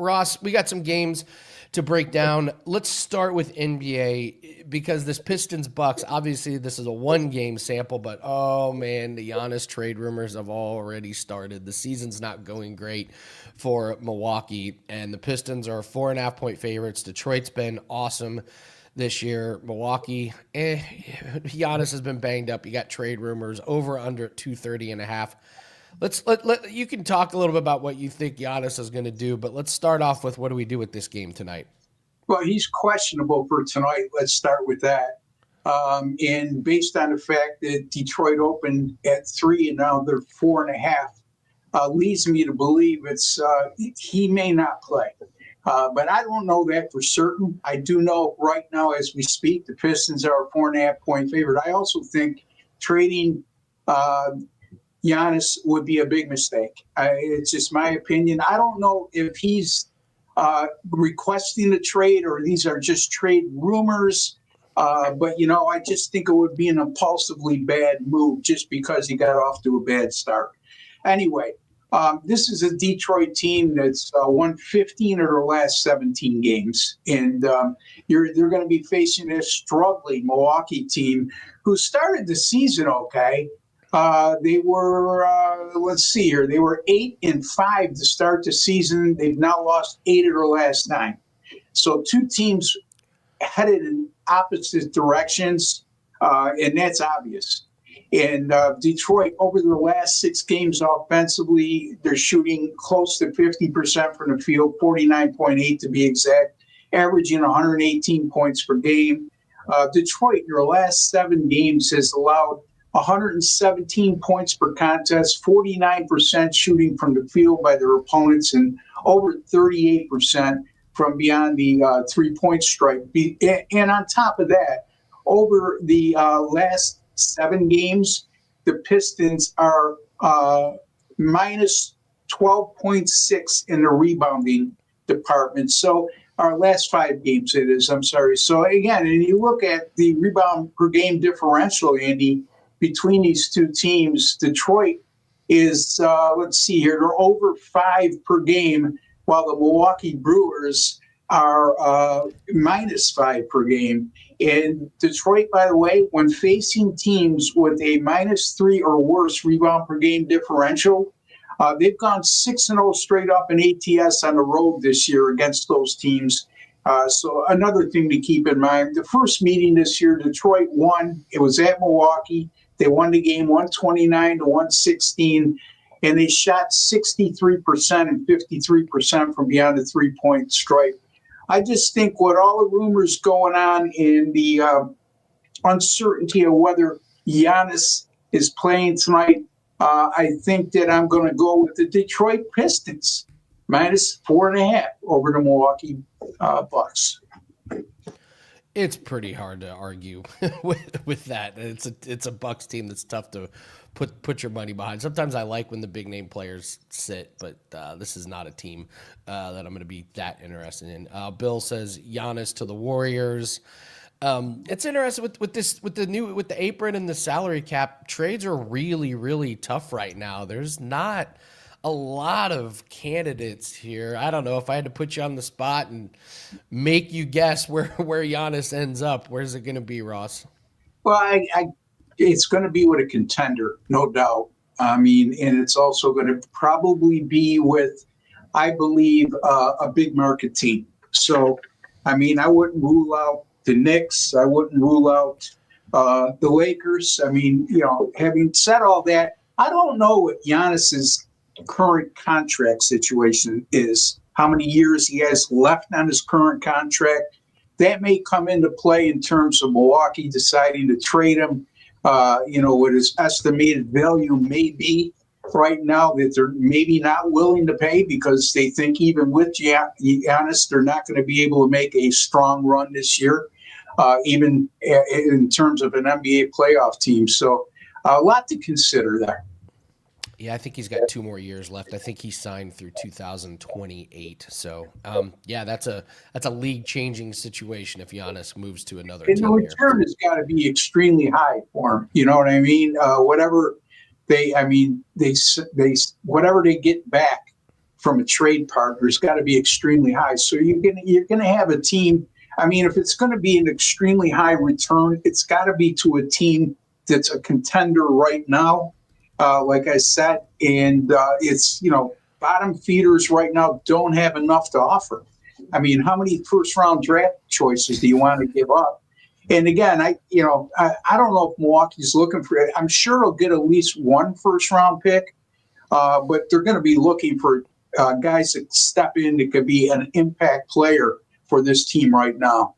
Ross, we got some games to break down. Let's start with NBA because this Pistons Bucks, obviously this is a 1-game sample, but oh man, the Giannis trade rumors have already started. The season's not going great for Milwaukee, and the Pistons are 4.5-point favorites. Detroit's been awesome this year. Milwaukee, Giannis has been banged up. You got trade rumors over under 230.5. You can talk a little bit about what you think Giannis is going to do, but let's start off with what do we do with this game tonight? Well, he's questionable for tonight. Let's start with that. And based on the fact that Detroit opened at 3 and now they're 4.5, leads me to believe he may not play. But I don't know that for certain. I do know right now as we speak, the Pistons are a 4.5-point favorite. I also think trading Giannis would be a big mistake. It's just my opinion. I don't know if he's requesting a trade or these are just trade rumors. But, I just think it would be an impulsively bad move just because he got off to a bad start. Anyway, this is a Detroit team that's won 15 of their last 17 games. And they're going to be facing a struggling Milwaukee team who started the season okay. They were, let's see here, they were 8-5 to start the season. They've now lost 8 of their last 9. So two teams headed in opposite directions, and that's obvious. And Detroit, over their last 6 games offensively, they're shooting close to 50% from the field, 49.8 to be exact, averaging 118 points per game. Detroit, in their last 7 games, has allowed 117 points per contest, 49% shooting from the field by their opponents, and over 38% from beyond the 3-point strike. And on top of that, over the last 7 games, the Pistons are minus 12.6 in the rebounding department. So our last 5 games, it is, I'm sorry. So again, and you look at the rebound per game differential, Andy, between these two teams, Detroit is, let's see here, they're over 5 per game, while the Milwaukee Brewers are minus 5 per game. And Detroit, by the way, when facing teams with a minus 3 or worse rebound per game differential, they've gone 6-0 straight up in ATS on the road this year against those teams. So another thing to keep in mind, the first meeting this year, Detroit won. It was at Milwaukee. They won the game 129-116, and they shot 63% and 53% from beyond the 3-point stripe. I just think with all the rumors going on and the uncertainty of whether Giannis is playing tonight, I think that I'm going to go with the Detroit Pistons, minus 4.5 over the Milwaukee Bucks. It's pretty hard to argue with that. It's a Bucks team that's tough to put your money behind. Sometimes I like when the big name players sit, but this is not a team that I'm going to be that interested in. Bill says Giannis to the Warriors. It's interesting with the apron and the salary cap. Trades are really, really tough right now. There's not a lot of candidates here. I don't know if I had to put you on the spot and make you guess where Giannis ends up. Where's it going to be, Ross? Well, it's going to be with a contender, no doubt. I mean, and it's also going to probably be with, I believe, a big market team. So, I mean, I wouldn't rule out the Knicks. I wouldn't rule out the Lakers. I mean, having said all that, I don't know what Giannis's current contract situation is, how many years he has left on his current contract. That may come into play in terms of Milwaukee deciding to trade him, what his estimated value may be right now that they're maybe not willing to pay because they think even with Giannis, they're not going to be able to make a strong run this year, even in terms of an NBA playoff team. So a lot to consider there. Yeah, I think he's got 2 more years left. I think he signed through 2028. So, that's a league-changing situation if Giannis moves to another team. And the return has got to be extremely high for him. You know what I mean? Whatever they get back from a trade partner has got to be extremely high. So you're gonna have a team. I mean, if it's going to be an extremely high return, it's got to be to a team that's a contender right now. Like I said, and it's bottom feeders right now don't have enough to offer. I mean, how many first round draft choices do you want to give up? And again, I don't know if Milwaukee's looking for it. I'm sure they'll get at least one first round pick, but they're going to be looking for guys that step in that could be an impact player for this team right now.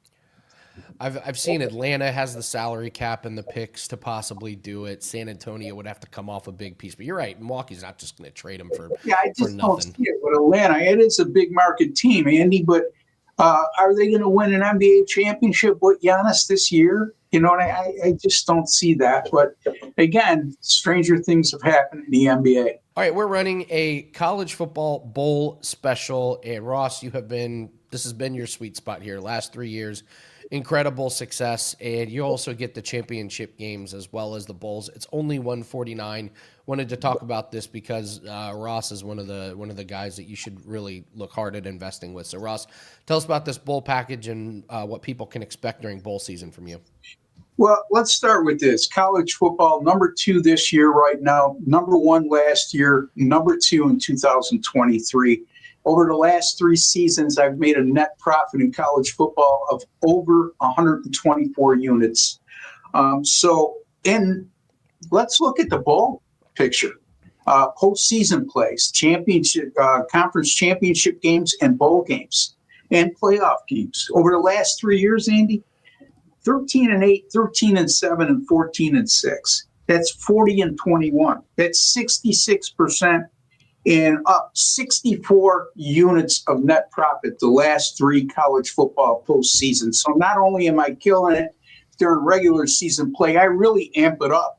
I've seen Atlanta has the salary cap and the picks to possibly do it. San Antonio would have to come off a big piece, but you're right. Milwaukee's not just going to trade him for I just don't nothing. see it with Atlanta. It is a big market team, Andy, but are they going to win an NBA championship with Giannis this year? And I just don't see that. But again, stranger things have happened in the NBA. All right, we're running a college football bowl special, and Ross, this has been your sweet spot here last 3 years. Incredible success, and you also get the championship games as well as the bowls. It's only $149. Wanted to talk about this because Ross is one of the guys that you should really look hard at investing with. So Ross, tell us about this bowl package and what people can expect during bowl season from you. Well, let's start with this. College football, number 2 this year right now, number 1 last year, number 2 in 2023. Over the last 3 seasons, I've made a net profit in college football of over 124 units. And let's look at the bowl picture. Postseason plays, championship, conference championship games, and bowl games, and playoff games. Over the last 3 years, Andy, 13-8, 13-7, and 14-6. That's 40-21. That's 66%. And up 64 units of net profit the last 3 college football postseasons. So not only am I killing it during regular season play, I really amp it up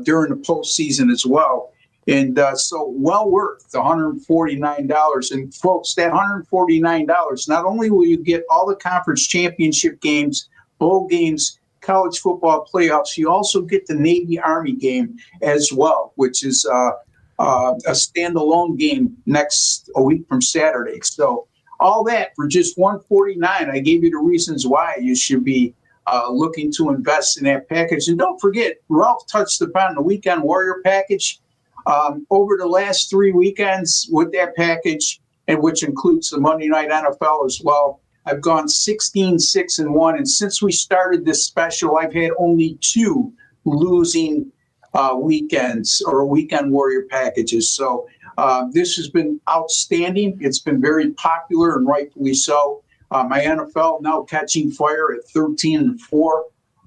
during the postseason as well. And so well worth the $149. And folks, that $149, not only will you get all the conference championship games, bowl games, college football playoffs, you also get the Navy-Army game as well, which is a standalone game a week from Saturday. So all that for just $149. I gave you the reasons why you should be looking to invest in that package. And don't forget, Ralph touched upon the Weekend Warrior package. Over the last 3 weekends with that package, and which includes the Monday Night NFL as well, I've gone 16-6-1. And since we started this special, I've had only 2 losing weekends or Weekend Warrior packages. So this has been outstanding. It's been very popular, and rightfully so. My NFL now catching fire at 13-4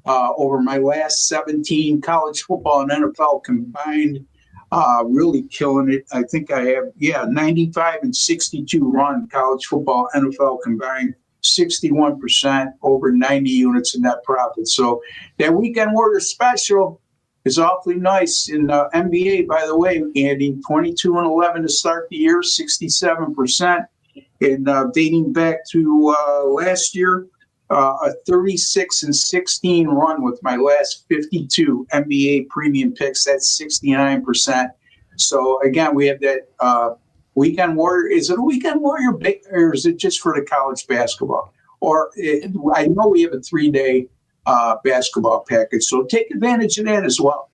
over my last 17. College football and NFL combined, really killing it. I think I have 95-62 run college football, NFL combined. 61%, over 90 units in net profit. So that Weekend Warrior special is awfully nice. In NBA, by the way, Andy, 22-11 to start the year, 67%. And dating back to last year, a 36-16 run with my last 52 NBA premium picks. That's 69%. So again, we have that Weekend Warrior. Is it a Weekend Warrior, or is it just for the college basketball? I know we have a 3-day basketball package, so take advantage of that as well.